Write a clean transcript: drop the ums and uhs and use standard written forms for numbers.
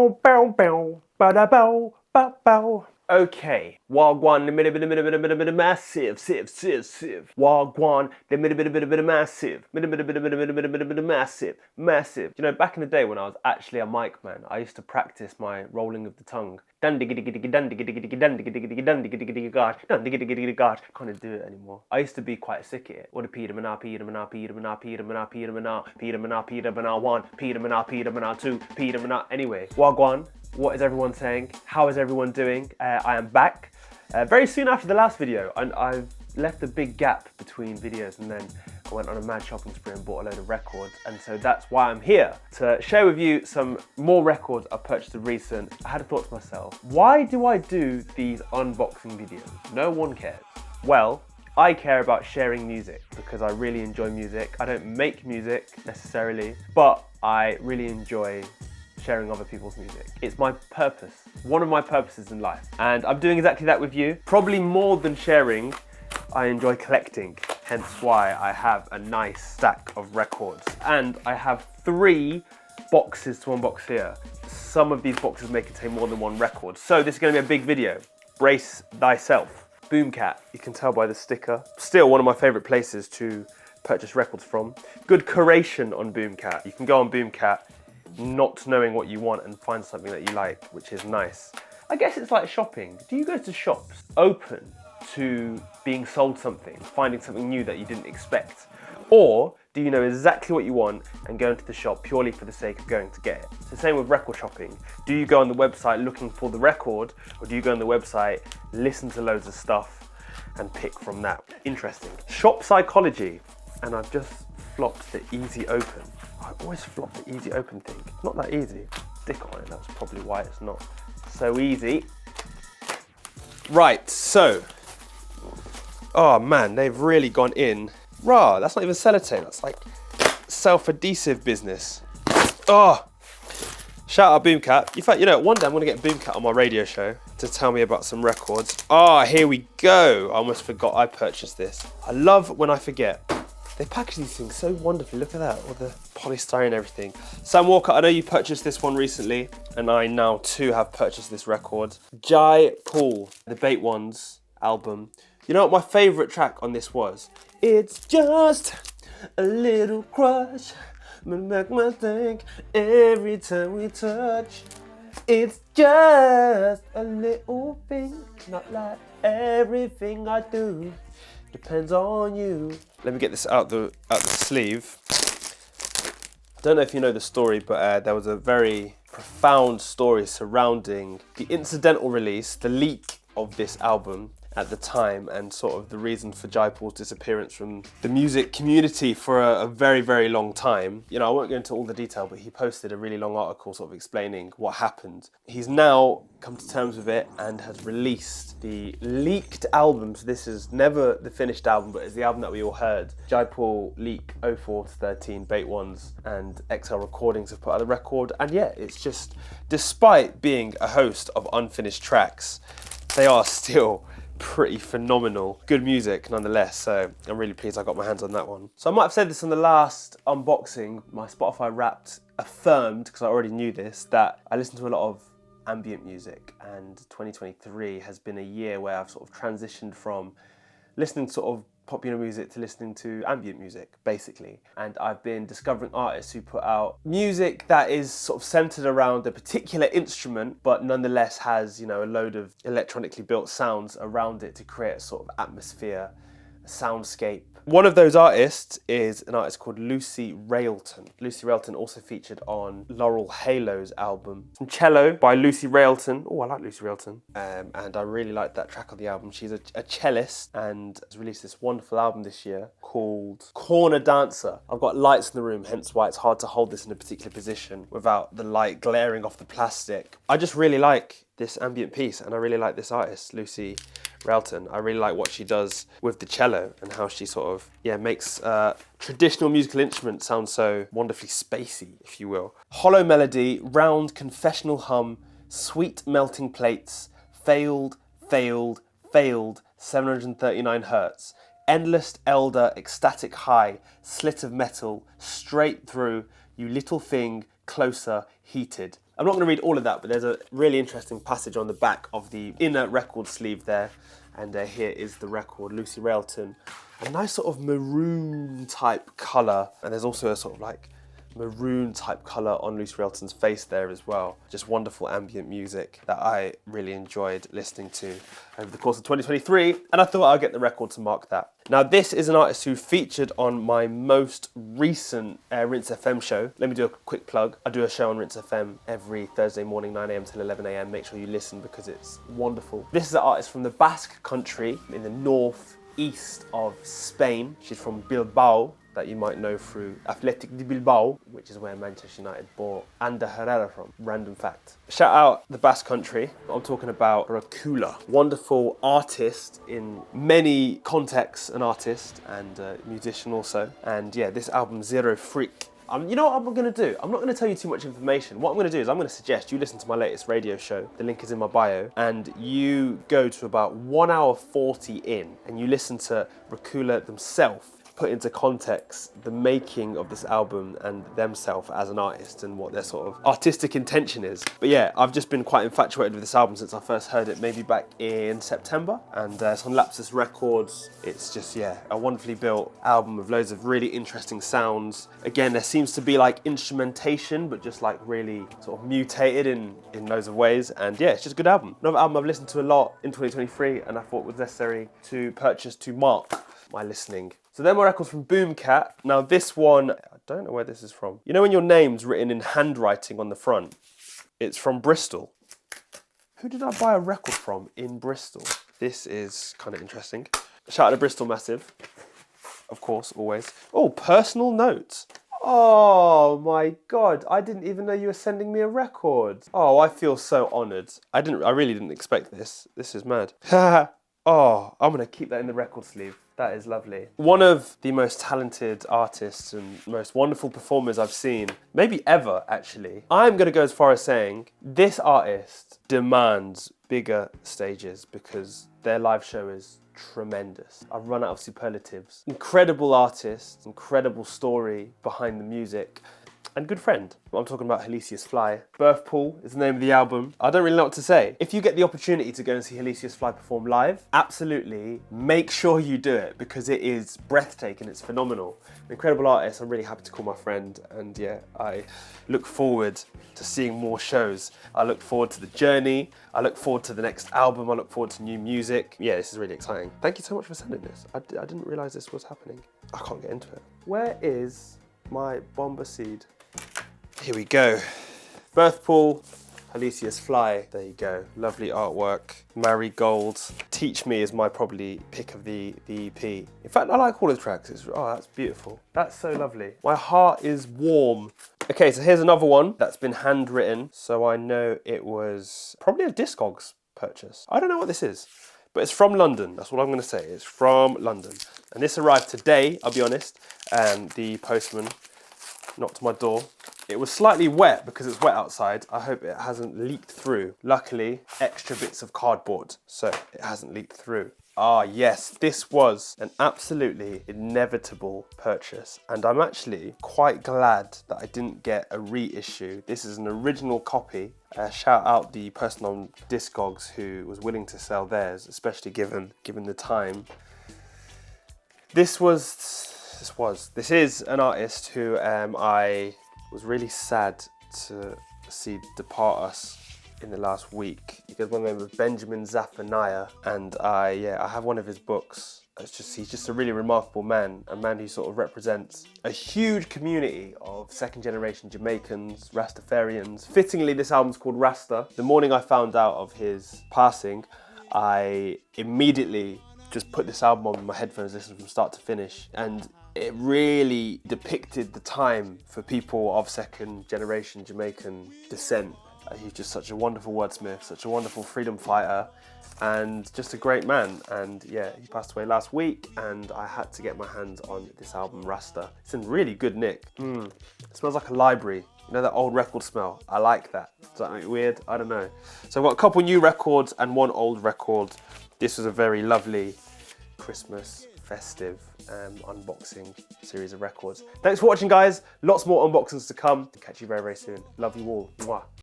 bow, bow, bow, ba-da bow, ba bow. Okay, Wagwan, the massive, sieve. Wagwan, the massive, massive. You know, back in the day when I was actually a mic man, I used to practice my rolling of the tongue. Can't do it anymore. I used to be quite sick at it. What a Peter Mana, Peter Mana, Peter Mana, Peter Mana, Peter Mana, Peter Mana, Peter Mana 1, Peter Mana, Peter Mana 2, Peter Mana. Anyway, Wagwan. What is everyone saying? How is everyone doing? I am back very soon after the last video, and I've left a big gap between videos, and then I went on a mad shopping spree and bought a load of records, and so that's why I'm here to share with you some more records I've purchased of recent. I had a thought to myself, why do I do these unboxing videos? No one cares. Well, I care about sharing music because I really enjoy music. I don't make music necessarily, but I really enjoy sharing other people's music. It's my purpose, one of my purposes in life. And I'm doing exactly that with you. Probably more than sharing, I enjoy collecting. Hence why I have a nice stack of records. And I have 3 boxes to unbox here. Some of these boxes may contain more than one record. So this is gonna be a big video. Brace thyself. Boomcat, you can tell by the sticker. Still one of my favorite places to purchase records from. Good curation on Boomcat. You can go on Boomcat not knowing what you want and find something that you like, which is nice. I guess it's like shopping. Do you go to shops open to being sold something, finding something new that you didn't expect? Or do you know exactly what you want and go into the shop purely for the sake of going to get it? It's the same with record shopping. Do you go on the website looking for the record, or do you go on the website, listen to loads of stuff and pick from that? Interesting. Shop psychology, and I've just flopped the easy open. I always flop the easy open thing. Not that easy. Stick on it, that's probably why it's not so easy. Right, so. Oh man, they've really gone in. Rah, that's not even sellotape, that's like self-adhesive business. Oh, shout out Boomcat. In fact, you know, one day I'm gonna get Boomcat on my radio show to tell me about some records. Ah, here we go. I almost forgot I purchased this. I love when I forget. They package these things so wonderfully. Look at that, all the polystyrene and everything. Sam Walker, I know you purchased this one recently, and I now too have purchased this record. Jai Paul, the Bait Ones album. You know what my favourite track on this was? It's just a little crush, make me think every time we touch. It's just a little thing, not like everything I do depends on you. Let me get this out the sleeve. I don't know if you know the story, but there was a very profound story surrounding the incidental release, the leak of this album at the time, and sort of the reason for Jai Paul's disappearance from the music community for a very, very long time. You know, I won't go into all the detail, but he posted a really long article sort of explaining what happened. He's now come to terms with it and has released the leaked album. So this is never the finished album, but it's the album that we all heard. Jai Paul Leak 04 to 13, Bait Ones and XL Recordings have put out the record. And yeah, it's just, despite being a host of unfinished tracks, they are still pretty phenomenal. Good music nonetheless, so I'm really pleased I got my hands on that one. So I might have said this on the last unboxing, my Spotify Wrapped affirmed, because I already knew this, that I listen to a lot of ambient music, and 2023 has been a year where I've sort of transitioned from listening to sort of popular music to listening to ambient music, basically. And I've been discovering artists who put out music that is sort of centered around a particular instrument, but nonetheless has, you know, a load of electronically built sounds around it to create a sort of atmosphere, a soundscape. One of those artists is an artist called Lucy Railton. Lucy Railton also featured on Laurel Halo's album. Some Cello by Lucy Railton. Oh, I like Lucy Railton. And I really like that track on the album. She's a cellist and has released this wonderful album this year called Corner Dancer. I've got lights in the room, hence why it's hard to hold this in a particular position without the light glaring off the plastic. I just really like this ambient piece, and I really like this artist, Lucy Railton. I really like what she does with the cello and how she sort of, makes traditional musical instruments sound so wonderfully spacey, if you will. Hollow melody, round confessional hum, sweet melting plates, failed, 739 hertz. Endless elder, ecstatic high, slit of metal, straight through, you little thing, closer, heated. I'm not going to read all of that, but there's a really interesting passage on the back of the inner record sleeve there. And here is the record, Lucy Railton. A nice sort of maroon type colour. And there's also a sort of like maroon type colour on Lucy Railton's face there as well. Just wonderful ambient music that I really enjoyed listening to over the course of 2023, and I thought I'd get the record to mark that. Now this is an artist who featured on my most recent Rinse FM show. Let me do a quick plug. I do a show on Rinse FM every Thursday morning, 9 AM till 11 AM. Make sure you listen because it's wonderful. This is an artist from the Basque country in the northeast of Spain. She's from Bilbao, that you might know through Athletic de Bilbao, which is where Manchester United bought Ander Herrera from. Random fact. Shout out the Basque Country. I'm talking about Racula. Wonderful artist in many contexts, an artist and a musician also. And yeah, this album, Zero Freak. You know what I'm going to do? I'm not going to tell you too much information. What I'm going to do is I'm going to suggest you listen to my latest radio show. The link is in my bio. And you go to about 1 hour 40 in and you listen to Racula themselves put into context the making of this album and themselves as an artist and what their sort of artistic intention is. But yeah, I've just been quite infatuated with this album since I first heard it, maybe back in September. And it's on Lapsus Records. It's just, yeah, a wonderfully built album with loads of really interesting sounds. Again, there seems to be like instrumentation, but just like really sort of mutated in loads of ways. And yeah, it's just a good album. Another album I've listened to a lot in 2023 and I thought was necessary to purchase to mark my listening. So then my records from Boomcat. Now this one, I don't know where this is from. You know when your name's written in handwriting on the front? It's from Bristol. Who did I buy a record from in Bristol? This is kind of interesting. Shout out to Bristol Massive. Of course, always. Oh, personal notes. Oh my God, I didn't even know you were sending me a record. Oh, I feel so honoured. I really didn't expect this. This is mad. Oh, I'm gonna keep that in the record sleeve. That is lovely. One of the most talented artists and most wonderful performers I've seen, maybe ever actually. I'm gonna go as far as saying this artist demands bigger stages because their live show is tremendous. I've run out of superlatives. Incredible artist, incredible story behind the music. And good friend. I'm talking about Holysseus Fly. Birth Pool is the name of the album. I don't really know what to say. If you get the opportunity to go and see Holysseus Fly perform live, absolutely make sure you do it because it is breathtaking, it's phenomenal. An incredible artist, I'm really happy to call my friend, and yeah, I look forward to seeing more shows. I look forward to the journey, I look forward to the next album, I look forward to new music. Yeah, this is really exciting. Thank you so much for sending this. I didn't realise this was happening. I can't get into it. Where is my Bomber Seed? Here we go. Birth Pool, Holysseus Fly. There you go. Lovely artwork. Marigold. Teach Me is my probably pick of the EP. In fact, I like all the tracks. Oh, that's beautiful. That's so lovely. My heart is warm. Okay, so here's another one that's been handwritten. So I know it was probably a Discogs purchase. I don't know what this is, but it's from London. That's what I'm going to say. It's from London. And this arrived today, I'll be honest. And the postman knocked on my door. It was slightly wet because it's wet outside. I hope it hasn't leaked through. Luckily, extra bits of cardboard, so it hasn't leaked through. Ah yes, this was an absolutely inevitable purchase, and I'm actually quite glad that I didn't get a reissue. This is an original copy. Shout out the person on Discogs who was willing to sell theirs, especially given the time. This is an artist who I was really sad to see depart us in the last week. He goes by the name of Benjamin Zephaniah, and I have one of his books. He's just a really remarkable man, a man who sort of represents a huge community of second generation Jamaicans, Rastafarians. Fittingly, this album's called Rasta. The morning I found out of his passing, I immediately just put this album on my headphones, listened from start to finish, and it really depicted the time for people of second generation Jamaican descent. He's just such a wonderful wordsmith, such a wonderful freedom fighter, and just a great man. And yeah, he passed away last week, and I had to get my hands on this album, Rasta. It's in really good nick. It smells like a library. You know that old record smell? I like that. Does that make it weird? I don't know. So I've got a couple new records and one old record. This was a very lovely Christmas festive unboxing series of records. Thanks for watching, guys. Lots more unboxings to come. Catch you very, very soon. Love you all. Mwah.